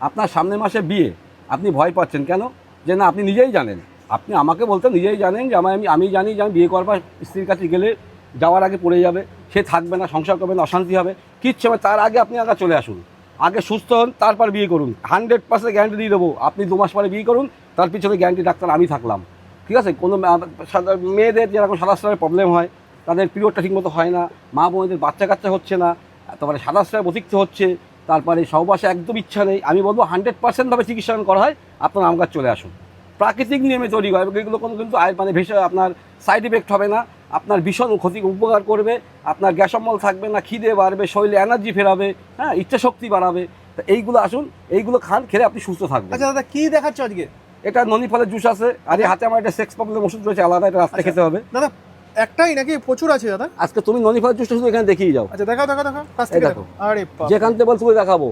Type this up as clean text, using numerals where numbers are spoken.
আপনার সামনের মাসে বিয়ে, আপনি ভয় পাচ্ছেন কেন? যে না, আপনি নিজেই জানেন, আপনি আমাকে বলতে নিজেই জানেন যে আমি জানি যে আমি বিয়ে করবার স্ত্রীর কাছে গেলে যাওয়ার আগে পড়ে যাবে, সে থাকবে না, সংসার করবে না, অশান্তি হবে, কিচ্ছু হবে। তার আগে আপনি আগে চলে আসুন, আগে সুস্থ হন, তারপর বিয়ে করুন। 100% গ্যারান্টি দিয়ে দেবো, আপনি 2 মাস পরে বিয়ে করুন, তার পিছনে গ্যারান্টি ডাক্তার আমি থাকলাম। ঠিক আছে? কোনো মেয়েদের যেরকম সাদা প্রবলেম হয়, তাদের পিরিয়ডটা ঠিকমতো হয় না, মা বোনেদের বাচ্চা কাচ্চা হচ্ছে না, তারপরে সাদা অতিরিক্ত হচ্ছে, তারপরে সহবাসে একদম ইচ্ছা নেই, আমি বলবো 100%ভাবে চিকিৎসা করা হয়, আপনার আমার কাছে চলে আসুন। প্রাকৃতিক নিয়মে তৈরি হয়, এগুলো কোনো কিন্তু মানে ভেসে আপনার সাইড ইফেক্ট হবে না, আপনার ভীষণ ক্ষতি উপকার করবে, আপনার গ্যাস অম্বল থাকবে না, খিদে বাড়বে, শরীরে এনার্জি ফেরাবে, হ্যাঁ, ইচ্ছা শক্তি বাড়াবে। তো এইগুলো আসুন, এইগুলো খান, খেলে আপনি সুস্থ থাকবেন। আচ্ছা দাদা, কি দেখাচ্ছ আজকে? এটা ননি ফলের জুস আছে, আর এই হাতে আমার একটা সেক্স প্রবলেম ওষুধ রয়েছে আলাদা, এটা রাস্তায় খেতে হবে। দাদা একটাই নাকি প্রচুর আছে দাদা? আজকে তুমি ননি ফলের জুসটা শুধু এখানে দেখিয়ে যাও। আচ্ছা দেখাও দেখাও দেখাও, কাছ এই থেকে দেখো, দেখো। আরে বাপ রে। যেখান থেকে বলছো দেখাবো।